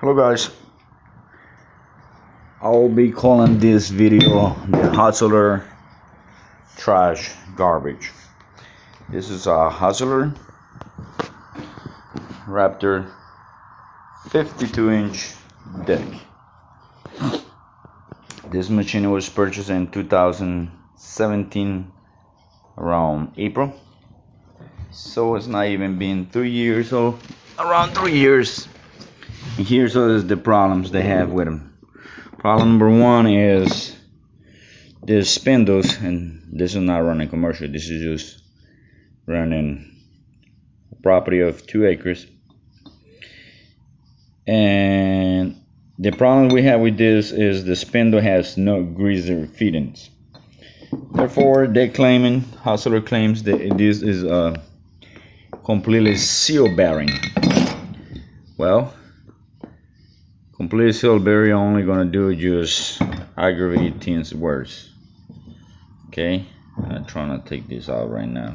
Hello guys, I'll be calling this video the Hustler Trash Garbage. This is a Hustler Raptor 52-inch deck. This machine was purchased in 2017 around April, so it's not even been 3 years, so around 3 years. And here's all the problems they have with them. Problem number one is the spindles, and this is not running commercial, this is just running property of 2 acres. And the problem we have with this is the spindle has no greaser fittings. Therefore, Hustler claims that this is a completely seal bearing. Well, completely sealed bearing only gonna do just aggravate things worse. Okay, I'm trying to take this out right now.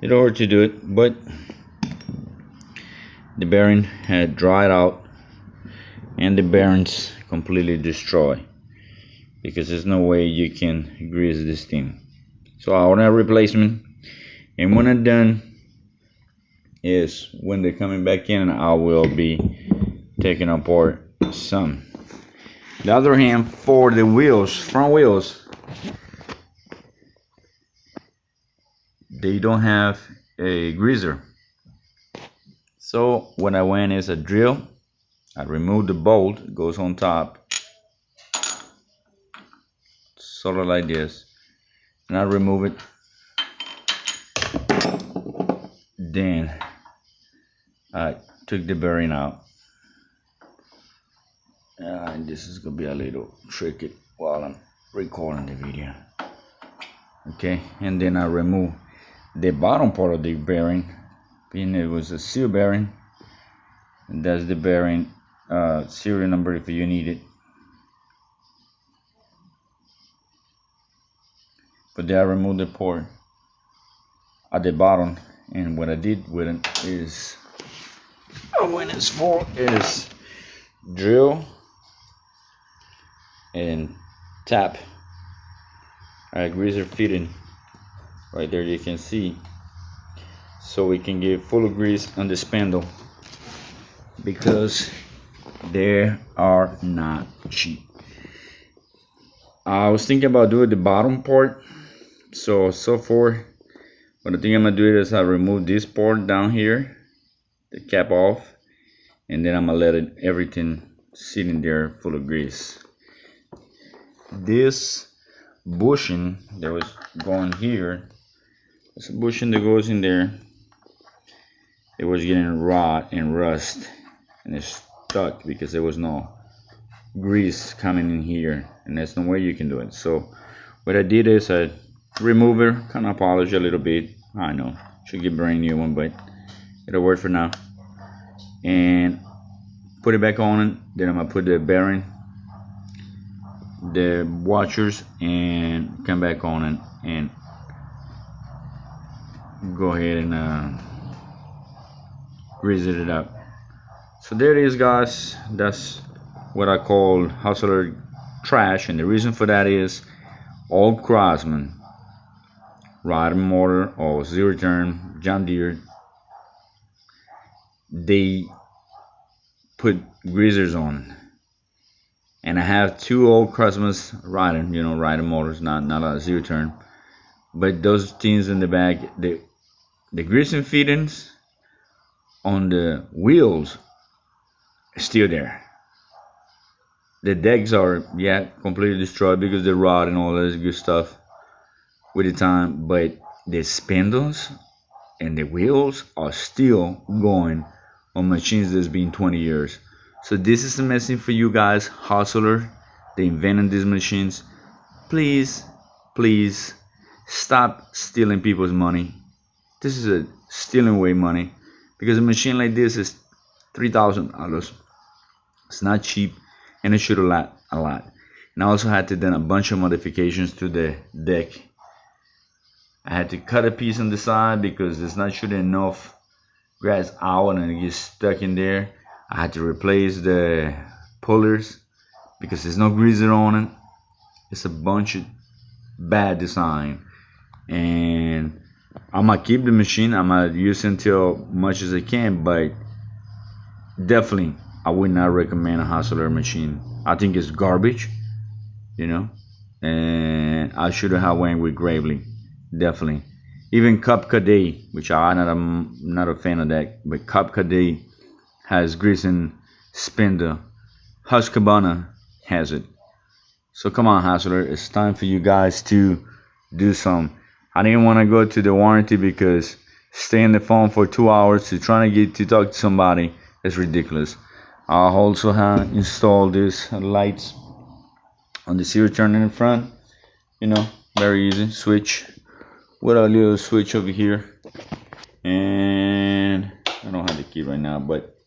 It's hard to do it, but the bearing had dried out and the bearings completely destroyed because there's no way you can grease this thing. So I ordered a replacement, and when I'm done is when they're coming back in, I will be taking apart some. The other hand, for the wheels, front wheels, they don't have a greaser. So what I went is a drill. I removed the bolt, it goes on top, sort of like this, and I remove it. Then I took the bearing out. And this is gonna be a little tricky while I'm recording the video. Okay, and then I remove the bottom part of the bearing, being it was a seal bearing, and that's the bearing serial number if you need it. But then I removed the port at the bottom, and what I did with it is, when it's full, is drill and tap a greaser fitting right there, you can see, so we can get full grease on the spindle, because they are not cheap. I was thinking about doing the bottom part, so far what I think I'm gonna do is I remove this part down here, the cap off, and then I'm gonna let everything sit in there full of grease. This bushing that was going here, this bushing that goes in there, it was getting rot and rust, and it's stuck because there was no grease coming in here, and there's no way you can do it. So what I did is I remove it, kind of polish a little bit. I know, should get a brand new one, but it'll work for now. And put it back on it. Then I'm gonna put the bearing, the washers, and come back on it and go ahead and grease it up. So there it is, guys. That's what I call Hustler trash, and the reason for that is all Craftsman, Ryder motor or zero turn, John Deere, they put greasers on. And I have 2 old Craftsman's Ryder, Ryder motors, not a zero turn, but those things in the back, the greasing fittings on the wheels are still there. The decks are completely destroyed because they rot and all this good stuff with the time, but the spindles and the wheels are still going on machines that's been 20 years. So this is a message for you guys, Hustler. They invented these machines. Please stop stealing people's money. This is a stealing away money, because a machine like this is $3,000. It's not cheap, and it should a lot. And I also had to do a bunch of modifications to the deck. I had to cut a piece on the side because it's not shooting enough grass out and it gets stuck in there. I had to replace the pullers because there's no greaser on it. It's a bunch of bad design, and I'm gonna keep the machine. I'm gonna use it until much as I can, but definitely I would not recommend a Hustler machine. I think it's garbage, you know, and I shouldn't have went with Gravely, definitely. Even Cup Cadet, which I'm not a fan of that, but Cup Cadet has grease and spindle. Husqvarna has it. So come on, Hustler, it's time for you guys to do some. I didn't want to go to the warranty because staying on the phone for 2 hours to trying to get to talk to somebody is ridiculous. I also have installed these lights on the zero turn in the front. You know, very easy switch with a little switch over here, and I don't have the key right now, but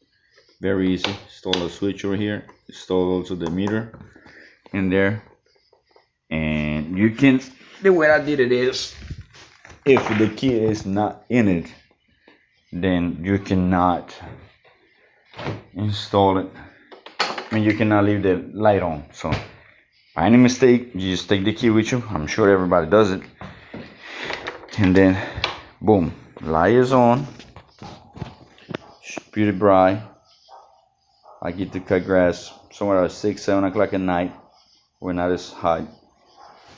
very easy. Install a switch over here. Install also the meter in there, and you can. The way I did it is, if the key is not in it, then you cannot install it. I mean, you cannot leave the light on. So, by any mistake, you just take the key with you. I'm sure everybody does it. And then, boom, light is on. It's pretty bright. I get to cut grass somewhere at 6, 7 o'clock at night. We're not as hot.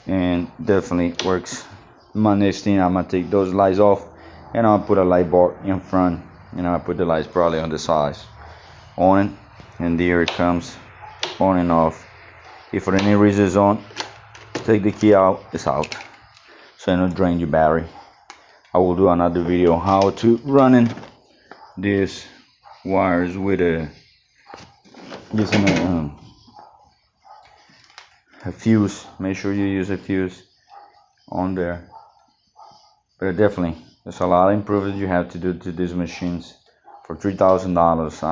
And definitely works. My next thing, I'm gonna take those lights off, and I'll put a light bar in front, and I'll put the lights probably on the sides on it, and there it comes on and off. If for any reason it's on, take the key out, it's out, so it don't drain your battery. I will do another video on how to running these wires with using a fuse. Make sure you use a fuse on there. But definitely, there's a lot of improvements you have to do to these machines for $3,000.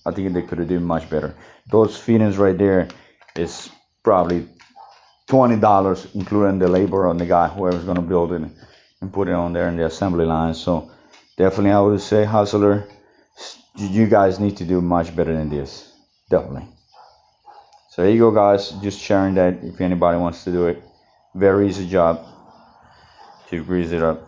I think they could have done much better. Those fittings right there is probably $20, including the labor on the guy, whoever's gonna build it and put it on there in the assembly line. So definitely, I would say, Hustler, you guys need to do much better than this. Definitely. So there you go, guys. Just sharing that if anybody wants to do it. Very easy job to grease it up.